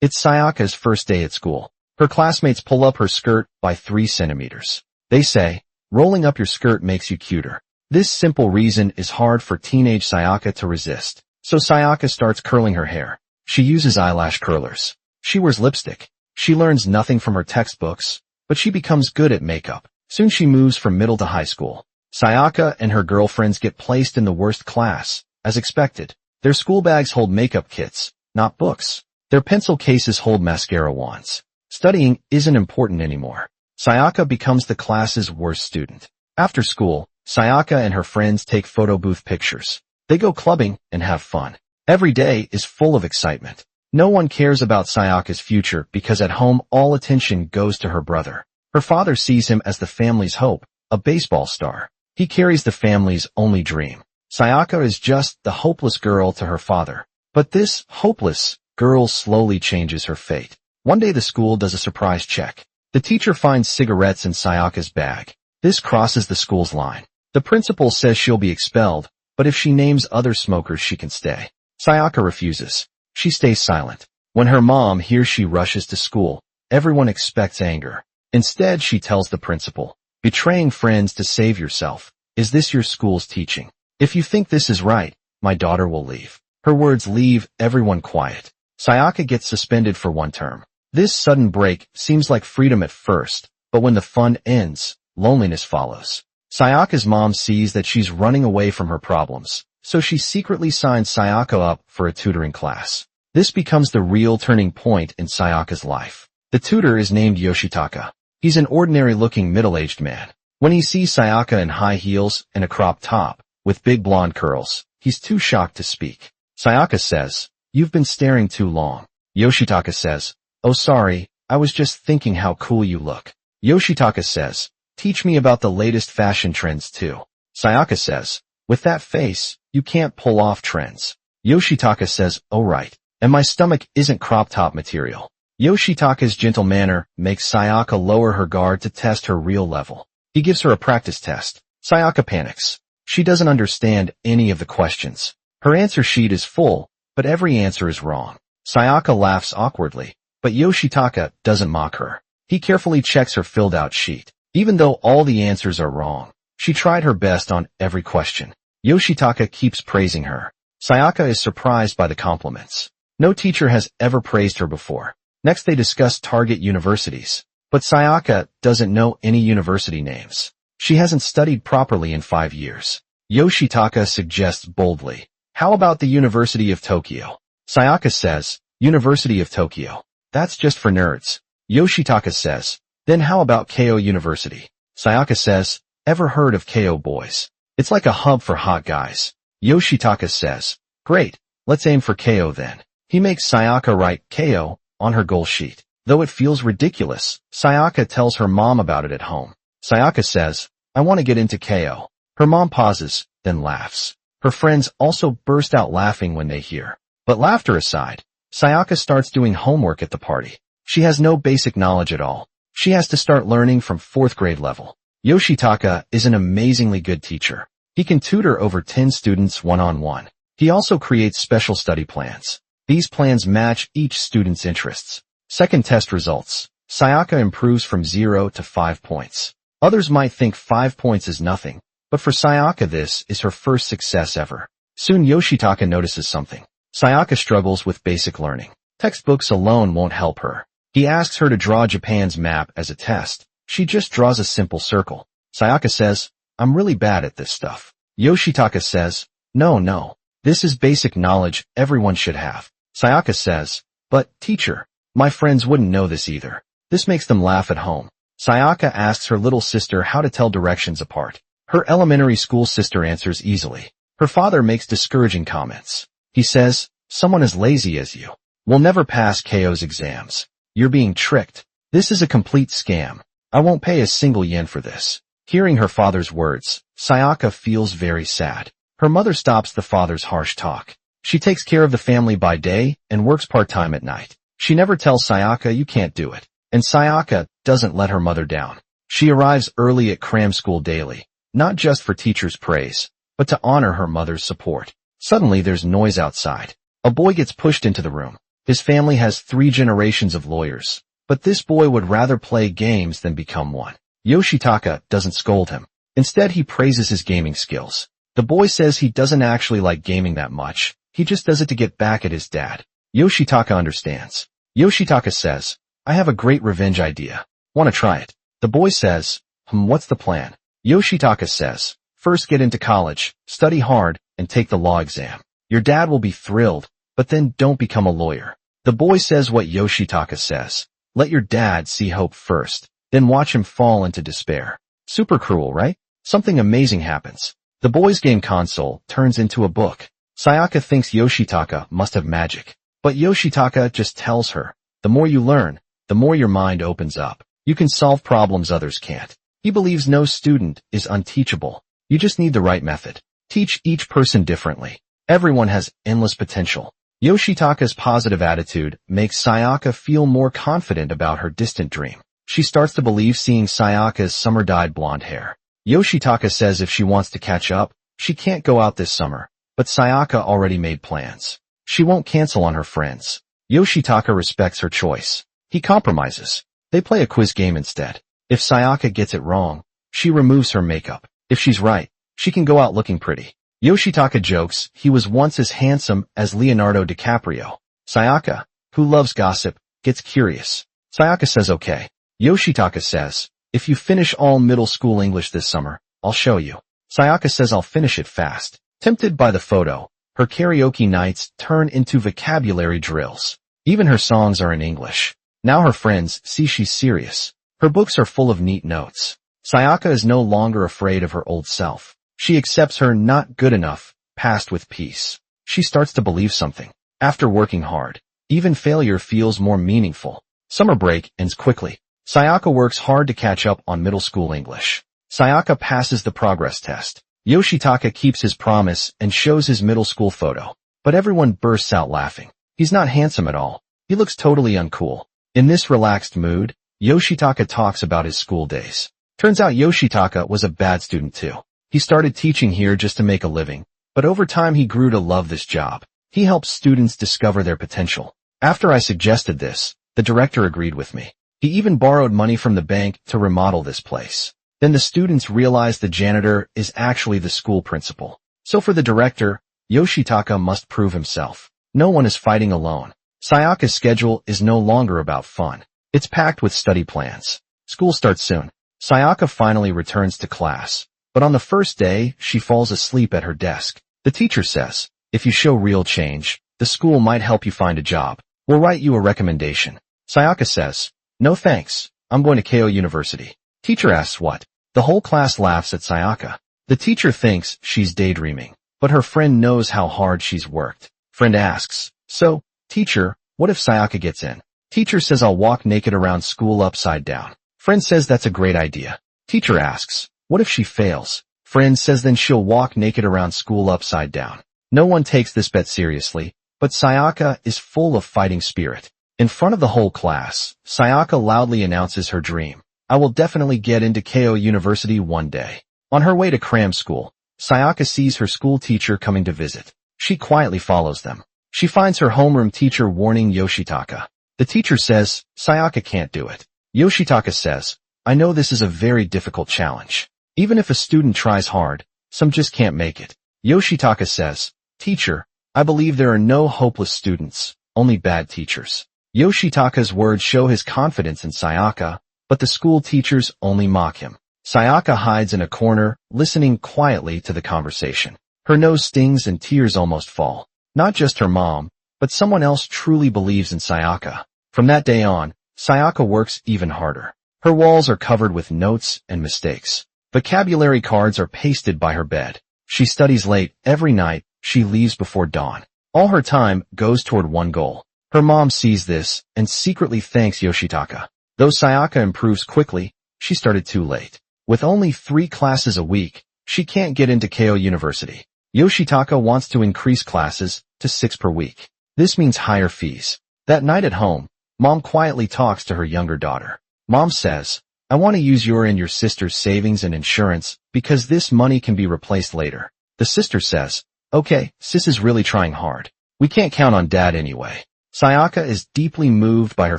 It's Sayaka's first day at school. Her classmates pull up her skirt by 3 centimeters. They say, rolling up your skirt makes you cuter. This simple reason is hard for teenage Sayaka to resist. So Sayaka starts curling her hair. She uses eyelash curlers. She wears lipstick. She learns nothing from her textbooks, but she becomes good at makeup. Soon she moves from middle to high school. Sayaka and her girlfriends get placed in the worst class, as expected. Their school bags hold makeup kits, not books. Their pencil cases hold mascara wands. Studying isn't important anymore. Sayaka becomes the class's worst student. After school, Sayaka and her friends take photo booth pictures. They go clubbing and have fun. Every day is full of excitement. No one cares about Sayaka's future because at home all attention goes to her brother. Her father sees him as the family's hope, a baseball star. He carries the family's only dream. Sayaka is just the hopeless girl to her father. But this hopeless girl slowly changes her fate. One day the school does a surprise check. The teacher finds cigarettes in Sayaka's bag. This crosses the school's line. The principal says she'll be expelled, but if she names other smokers she can stay. Sayaka refuses. She stays silent. When her mom hears she rushes to school, everyone expects anger. Instead, she tells the principal, "Betraying friends to save yourself. Is this your school's teaching? If you think this is right, my daughter will leave." Her words leave everyone quiet. Sayaka gets suspended for 1 term. This sudden break seems like freedom at first, but when the fun ends, loneliness follows. Sayaka's mom sees that she's running away from her problems, so she secretly signs Sayaka up for a tutoring class. This becomes the real turning point in Sayaka's life. The tutor is named Yoshitaka. He's an ordinary-looking middle-aged man. When he sees Sayaka in high heels and a crop top, with big blonde curls, he's too shocked to speak. Sayaka says, "You've been staring too long." Yoshitaka says, "Oh sorry, I was just thinking how cool you look." Yoshitaka says, "Teach me about the latest fashion trends too." Sayaka says, "With that face, you can't pull off trends." Yoshitaka says, "Oh right, and my stomach isn't crop top material." Yoshitaka's gentle manner makes Sayaka lower her guard to test her real level. He gives her a practice test. Sayaka panics. She doesn't understand any of the questions. Her answer sheet is full, but every answer is wrong. Sayaka laughs awkwardly, but Yoshitaka doesn't mock her. He carefully checks her filled-out sheet. Even though all the answers are wrong, she tried her best on every question. Yoshitaka keeps praising her. Sayaka is surprised by the compliments. No teacher has ever praised her before. Next they discuss target universities. But Sayaka doesn't know any university names. She hasn't studied properly in 5 years. Yoshitaka suggests boldly, "How about the University of Tokyo?" Sayaka says, "University of Tokyo. That's just for nerds." Yoshitaka says, "Then how about Keio University?" Sayaka says, "Ever heard of Keio boys? It's like a hub for hot guys." Yoshitaka says, "Great, let's aim for Keio then." He makes Sayaka write Keio on her goal sheet. Though it feels ridiculous, Sayaka tells her mom about it at home. Sayaka says, "I want to get into Keio." Her mom pauses, then laughs. Her friends also burst out laughing when they hear. But laughter aside, Sayaka starts doing homework at the party. She has no basic knowledge at all. She has to start learning from 4th grade level. Yoshitaka is an amazingly good teacher. He can tutor over 10 students one-on-one. He also creates special study plans. These plans match each student's interests. Second test results. Sayaka improves from 0 to 5 points. Others might think 5 points is nothing, but for Sayaka this is her first success ever. Soon Yoshitaka notices something. Sayaka struggles with basic learning. Textbooks alone won't help her. He asks her to draw Japan's map as a test. She just draws a simple circle. Sayaka says, "I'm really bad at this stuff." Yoshitaka says, No, this is basic knowledge everyone should have." Sayaka says, "But, teacher, my friends wouldn't know this either." This makes them laugh at home. Sayaka asks her little sister how to tell directions apart. Her elementary school sister answers easily. Her father makes discouraging comments. He says, "Someone as lazy as you will never pass Keio's exams. You're being tricked. This is a complete scam. I won't pay a single yen for this." Hearing her father's words, Sayaka feels very sad. Her mother stops the father's harsh talk. She takes care of the family by day and works part-time at night. She never tells Sayaka you can't do it. And Sayaka doesn't let her mother down. She arrives early at cram school daily, not just for teachers' praise, but to honor her mother's support. Suddenly there's noise outside. A boy gets pushed into the room. His family has 3 generations of lawyers, but this boy would rather play games than become one. Yoshitaka doesn't scold him. Instead, he praises his gaming skills. The boy says he doesn't actually like gaming that much. He just does it to get back at his dad. Yoshitaka understands. Yoshitaka says, I have a great revenge idea. Want to try it? The boy says, what's the plan? Yoshitaka says, first get into college, study hard, and take the law exam. Your dad will be thrilled, but then don't become a lawyer. The boy says what Yoshitaka says. Let your dad see hope first, then watch him fall into despair. Super cruel, right? Something amazing happens. The boy's game console turns into a book. Sayaka thinks Yoshitaka must have magic. But Yoshitaka just tells her, the more you learn, the more your mind opens up. You can solve problems others can't. He believes no student is unteachable. You just need the right method. Teach each person differently. Everyone has endless potential. Yoshitaka's positive attitude makes Sayaka feel more confident about her distant dream. She starts to believe seeing Sayaka's summer-dyed blonde hair. Yoshitaka says if she wants to catch up, she can't go out this summer, but Sayaka already made plans. She won't cancel on her friends. Yoshitaka respects her choice. He compromises. They play a quiz game instead. If Sayaka gets it wrong, she removes her makeup. If she's right, she can go out looking pretty. Yoshitaka jokes he was once as handsome as Leonardo DiCaprio. Sayaka, who loves gossip, gets curious. Sayaka says okay. Yoshitaka says, if you finish all middle school English this summer, I'll show you. Sayaka says I'll finish it fast. Tempted by the photo, her karaoke nights turn into vocabulary drills. Even her songs are in English. Now her friends see she's serious. Her books are full of neat notes. Sayaka is no longer afraid of her old self. She accepts her not good enough past with peace. She starts to believe something. After working hard, even failure feels more meaningful. Summer break ends quickly. Sayaka works hard to catch up on middle school English. Sayaka passes the progress test. Yoshitaka keeps his promise and shows his middle school photo. But everyone bursts out laughing. He's not handsome at all. He looks totally uncool. In this relaxed mood, Yoshitaka talks about his school days. Turns out Yoshitaka was a bad student too. He started teaching here just to make a living, but over time he grew to love this job. He helps students discover their potential. After I suggested this, the director agreed with me. He even borrowed money from the bank to remodel this place. Then the students realized the janitor is actually the school principal. So for the director, Yoshitaka must prove himself. No one is fighting alone. Sayaka's schedule is no longer about fun. It's packed with study plans. School starts soon. Sayaka finally returns to class. But on the first day, she falls asleep at her desk. The teacher says, if you show real change, the school might help you find a job. We'll write you a recommendation. Sayaka says, no thanks, I'm going to Keio University. Teacher asks what? The whole class laughs at Sayaka. The teacher thinks she's daydreaming, but her friend knows how hard she's worked. Friend asks, so, teacher, what if Sayaka gets in? Teacher says I'll walk naked around school upside down. Friend says that's a great idea. Teacher asks, what if she fails? Friend says then she'll walk naked around school upside down. No one takes this bet seriously, but Sayaka is full of fighting spirit. In front of the whole class, Sayaka loudly announces her dream. I will definitely get into Keio University one day. On her way to cram school, Sayaka sees her school teacher coming to visit. She quietly follows them. She finds her homeroom teacher warning Yoshitaka. The teacher says, Sayaka can't do it. Yoshitaka says, I know this is a very difficult challenge. Even if a student tries hard, some just can't make it. Yoshitaka says, teacher, I believe there are no hopeless students, only bad teachers. Yoshitaka's words show his confidence in Sayaka, but the school teachers only mock him. Sayaka hides in a corner, listening quietly to the conversation. Her nose stings and tears almost fall. Not just her mom, but someone else truly believes in Sayaka. From that day on, Sayaka works even harder. Her walls are covered with notes and mistakes. Vocabulary cards are pasted by her bed. She studies late every night. She leaves before dawn. All her time goes toward one goal. Her mom sees this and secretly thanks Yoshitaka. Though Sayaka improves quickly, she started too late. With only 3 classes a week, she can't get into Keio University. Yoshitaka wants to increase classes to 6 per week. This means higher fees. That night at home, Mom quietly talks to her younger daughter. Mom says, I want to use your and your sister's savings and insurance because this money can be replaced later. The sister says, okay, sis is really trying hard. We can't count on dad anyway. Sayaka is deeply moved by her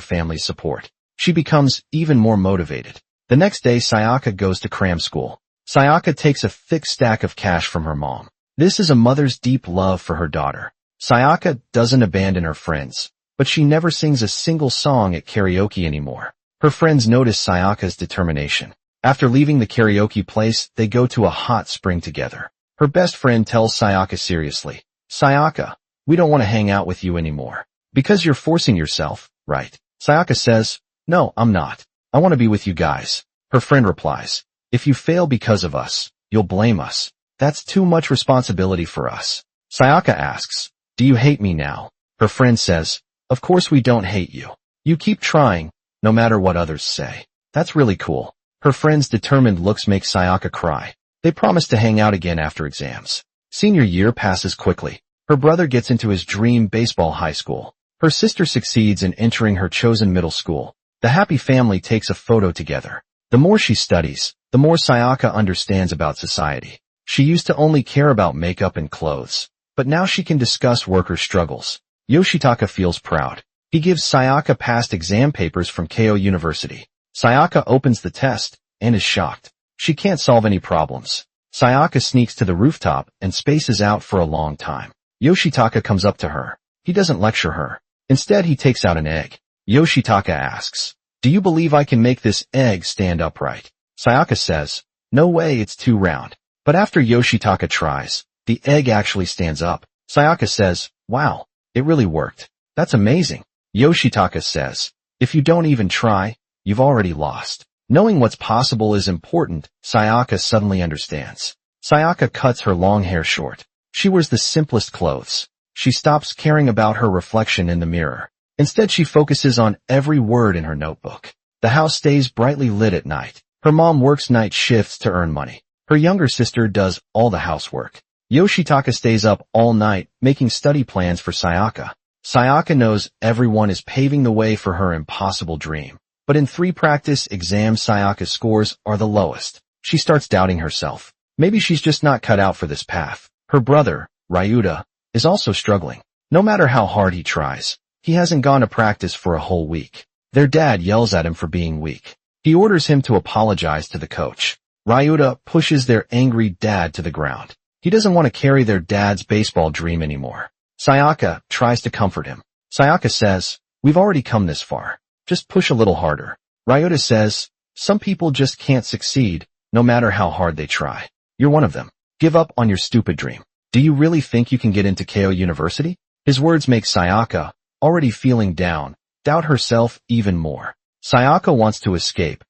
family's support. She becomes even more motivated. The next day, Sayaka goes to cram school. Sayaka takes a thick stack of cash from her mom. This is a mother's deep love for her daughter. Sayaka doesn't abandon her friends, but she never sings a single song at karaoke anymore. Her friends notice Sayaka's determination. After leaving the karaoke place, they go to a hot spring together. Her best friend tells Sayaka seriously, "Sayaka, we don't want to hang out with you anymore. Because you're forcing yourself, right?" Sayaka says, "No, I'm not. I want to be with you guys." Her friend replies, "If you fail because of us, you'll blame us. That's too much responsibility for us." Sayaka asks, "Do you hate me now?" Her friend says, "Of course we don't hate you. You keep trying, no matter what others say." That's really cool. Her friend's determined looks make Sayaka cry. They promise to hang out again after exams. Senior year passes quickly. Her brother gets into his dream baseball high school. Her sister succeeds in entering her chosen middle school. The happy family takes a photo together. The more she studies, the more Sayaka understands about society. She used to only care about makeup and clothes, but now she can discuss worker struggles. Yoshitaka feels proud. He gives Sayaka past exam papers from Keio University. Sayaka opens the test and is shocked. She can't solve any problems. Sayaka sneaks to the rooftop and spaces out for a long time. Yoshitaka comes up to her. He doesn't lecture her. Instead, he takes out an egg. Yoshitaka asks, "Do you believe I can make this egg stand upright?" Sayaka says, "No way, it's too round." But after Yoshitaka tries, the egg actually stands up. Sayaka says, "Wow, it really worked. That's amazing." Yoshitaka says, "If you don't even try, you've already lost." Knowing what's possible is important, Sayaka suddenly understands. Sayaka cuts her long hair short. She wears the simplest clothes. She stops caring about her reflection in the mirror. Instead, she focuses on every word in her notebook. The house stays brightly lit at night. Her mom works night shifts to earn money. Her younger sister does all the housework. Yoshitaka stays up all night, making study plans for Sayaka. Sayaka knows everyone is paving the way for her impossible dream. But in 3 practice exams, Sayaka's scores are the lowest. She starts doubting herself. Maybe she's just not cut out for this path. Her brother, Ryuta, is also struggling. No matter how hard he tries, he hasn't gone to practice for a whole week. Their dad yells at him for being weak. He orders him to apologize to the coach. Ryuta pushes their angry dad to the ground. He doesn't want to carry their dad's baseball dream anymore. Sayaka tries to comfort him. Sayaka says, "We've already come this far. Just push a little harder." Ryuta says, "Some people just can't succeed, no matter how hard they try. You're one of them. Give up on your stupid dream. Do you really think you can get into Keio University?" His words make Sayaka, already feeling down, doubt herself even more. Sayaka wants to escape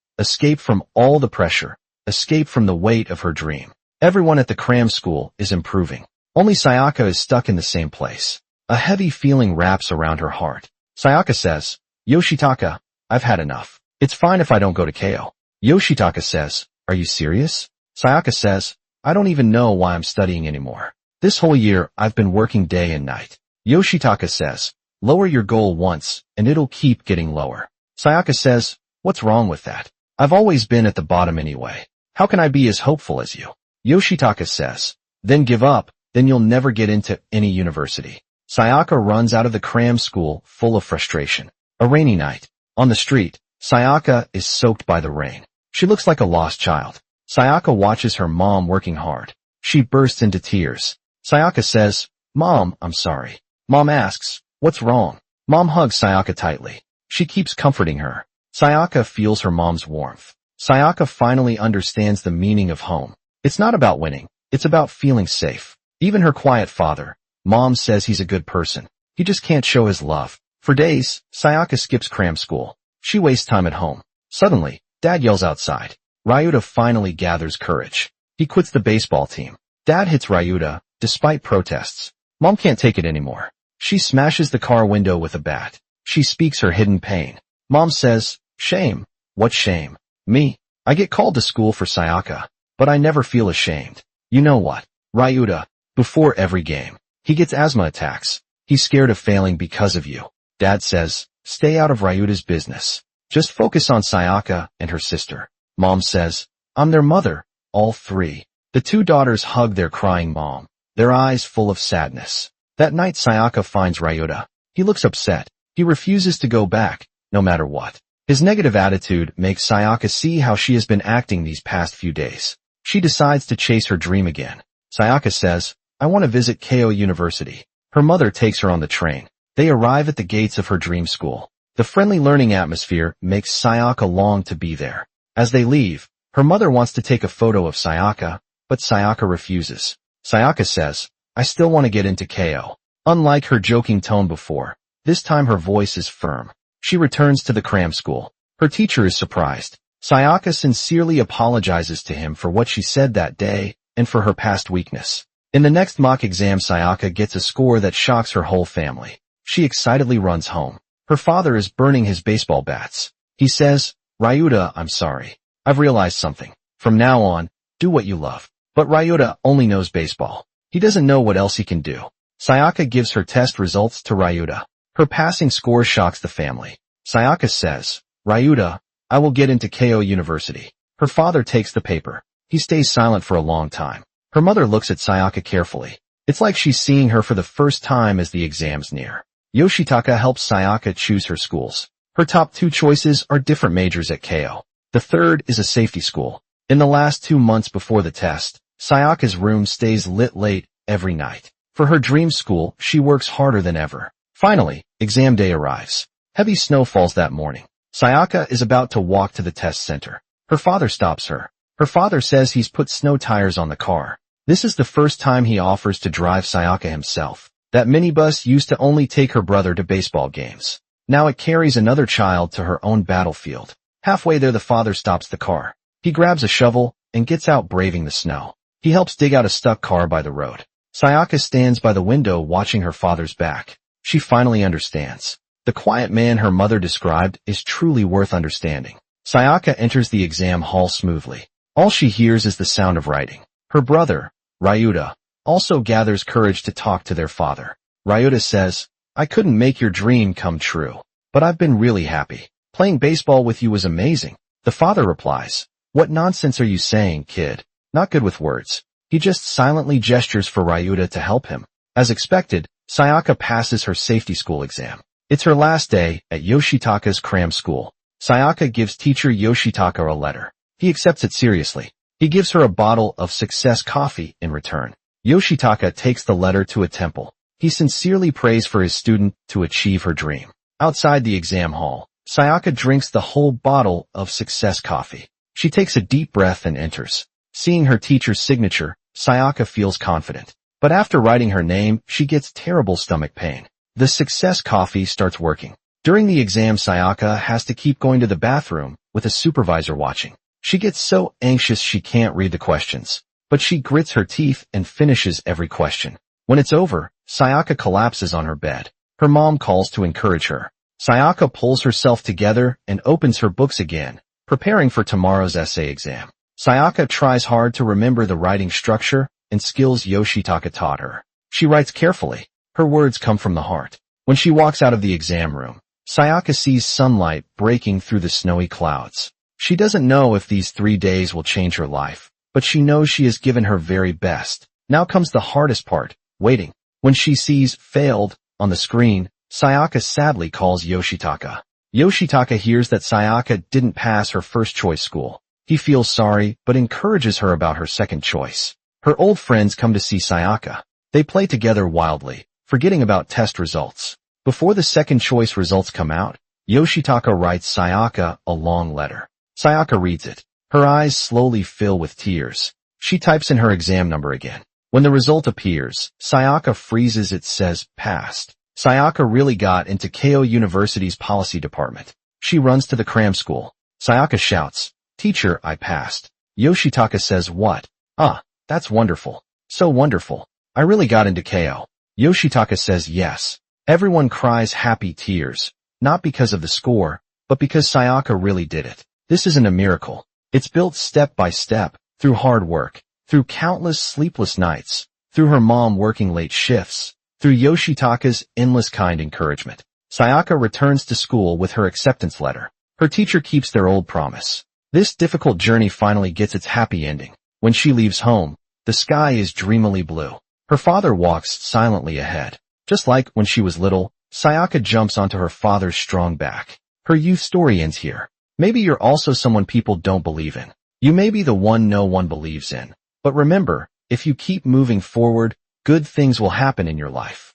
from all the pressure, escape from the weight of her dream. Everyone at the cram school is improving. Only Sayaka is stuck in the same place. A heavy feeling wraps around her heart. Sayaka says, "Yoshitaka, I've had enough. It's fine if I don't go to Keio." Yoshitaka says, "Are you serious?" Sayaka says, "I don't even know why I'm studying anymore. This whole year, I've been working day and night." Yoshitaka says, "Lower your goal once, and it'll keep getting lower." Sayaka says, "What's wrong with that? I've always been at the bottom anyway. How can I be as hopeful as you?" Yoshitaka says, "Then give up, then you'll never get into any university." Sayaka runs out of the cram school full of frustration. A rainy night. On the street, Sayaka is soaked by the rain. She looks like a lost child. Sayaka watches her mom working hard. She bursts into tears. Sayaka says, "Mom, I'm sorry." Mom asks, "What's wrong?" Mom hugs Sayaka tightly. She keeps comforting her. Sayaka feels her mom's warmth. Sayaka finally understands the meaning of home. It's not about winning. It's about feeling safe. Even her quiet father, Mom, says he's a good person. He just can't show his love. For days, Sayaka skips cram school. She wastes time at home. Suddenly, Dad yells outside. Ryuta finally gathers courage. He quits the baseball team. Dad hits Ryuta, despite protests. Mom can't take it anymore. She smashes the car window with a bat. She speaks her hidden pain. Mom says, "Shame. What shame? Me. I get called to school for Sayaka, but I never feel ashamed. You know what? Ryuta, before every game, he gets asthma attacks. He's scared of failing because of you." Dad says, "Stay out of Ryuta's business. Just focus on Sayaka and her sister." Mom says, "I'm their mother, all 3. The 2 daughters hug their crying mom, their eyes full of sadness. That night, Sayaka finds Ryuta. He looks upset. He refuses to go back, no matter what. His negative attitude makes Sayaka see how she has been acting these past few days. She decides to chase her dream again. Sayaka says, I want to visit Keio University. Her mother takes her on the train. They arrive at the gates of her dream school. The friendly learning atmosphere makes Sayaka long to be there. As they leave, her mother wants to take a photo of Sayaka, but Sayaka refuses. Sayaka says, I still want to get into Keio. Unlike her joking tone before, this time her voice is firm. She returns to the cram school. Her teacher is surprised. Sayaka sincerely apologizes to him for what she said that day and for her past weakness. In the next mock exam, Sayaka gets a score that shocks her whole family. She excitedly runs home. Her father is burning his baseball bats. He says, Ryuta, I'm sorry. I've realized something. From now on, do what you love. But Ryuta only knows baseball. He doesn't know what else he can do. Sayaka gives her test results to Ryuta. Her passing score shocks the family. Sayaka says, Ryuta, I will get into Keio University. Her father takes the paper. He stays silent for a long time. Her mother looks at Sayaka carefully. It's like she's seeing her for the first time as the exams near. Yoshitaka helps Sayaka choose her schools. Her top 2 choices are different majors at Keio. The third is a safety school. In the last 2 months before the test, Sayaka's room stays lit late every night. For her dream school, she works harder than ever. Finally, exam day arrives. Heavy snow falls that morning. Sayaka is about to walk to the test center. Her father stops her. Her father says he's put snow tires on the car. This is the first time he offers to drive Sayaka himself. That minibus used to only take her brother to baseball games. Now it carries another child to her own battlefield. Halfway there, the father stops the car. He grabs a shovel and gets out, braving the snow. He helps dig out a stuck car by the road. Sayaka stands by the window watching her father's back. She finally understands. The quiet man her mother described is truly worth understanding. Sayaka enters the exam hall smoothly. All she hears is the sound of writing. Her brother, Ryuta, also gathers courage to talk to their father. Ryuta says, I couldn't make your dream come true, but I've been really happy. Playing baseball with you was amazing. The father replies, What nonsense are you saying, kid? Not good with words. He just silently gestures for Ryuta to help him. As expected, Sayaka passes her safety school exam. It's her last day at Yoshitaka's cram school. Sayaka gives teacher Yoshitaka a letter. He accepts it seriously. He gives her a bottle of Success coffee in return. Yoshitaka takes the letter to a temple. He sincerely prays for his student to achieve her dream. Outside the exam hall, Sayaka drinks the whole bottle of Success coffee. She takes a deep breath and enters. Seeing her teacher's signature, Sayaka feels confident. But after writing her name, she gets terrible stomach pain. The Success coffee starts working. During the exam, Sayaka has to keep going to the bathroom with a supervisor watching. She gets so anxious she can't read the questions. But she grits her teeth and finishes every question. When it's over, Sayaka collapses on her bed. Her mom calls to encourage her. Sayaka pulls herself together and opens her books again, preparing for tomorrow's essay exam. Sayaka tries hard to remember the writing structure and skills Yoshitaka taught her. She writes carefully. Her words come from the heart. When she walks out of the exam room, Sayaka sees sunlight breaking through the snowy clouds. She doesn't know if these 3 days will change her life, but she knows she has given her very best. Now comes the hardest part, waiting. When she sees failed on the screen, Sayaka sadly calls Yoshitaka. Yoshitaka hears that Sayaka didn't pass her first choice school. He feels sorry, but encourages her about her second choice. Her old friends come to see Sayaka. They play together wildly, forgetting about test results. Before the second choice results come out, Yoshitaka writes Sayaka a long letter. Sayaka reads it. Her eyes slowly fill with tears. She types in her exam number again. When the result appears, Sayaka freezes. It says, passed. Sayaka really got into Keio University's policy department. She runs to the cram school. Sayaka shouts, Teacher, I passed. Yoshitaka says, what? Ah, that's wonderful. So wonderful. I really got into Keio. Yoshitaka says yes. Everyone cries happy tears, not because of the score, but because Sayaka really did it. This isn't a miracle. It's built step by step, through hard work, through countless sleepless nights, through her mom working late shifts, through Yoshitaka's endless kind encouragement. Sayaka returns to school with her acceptance letter. Her teacher keeps their old promise. This difficult journey finally gets its happy ending. When she leaves home, the sky is dreamily blue. Her father walks silently ahead. Just like when she was little, Sayaka jumps onto her father's strong back. Her youth story ends here. Maybe you're also someone people don't believe in. You may be the one no one believes in. But remember, if you keep moving forward, good things will happen in your life.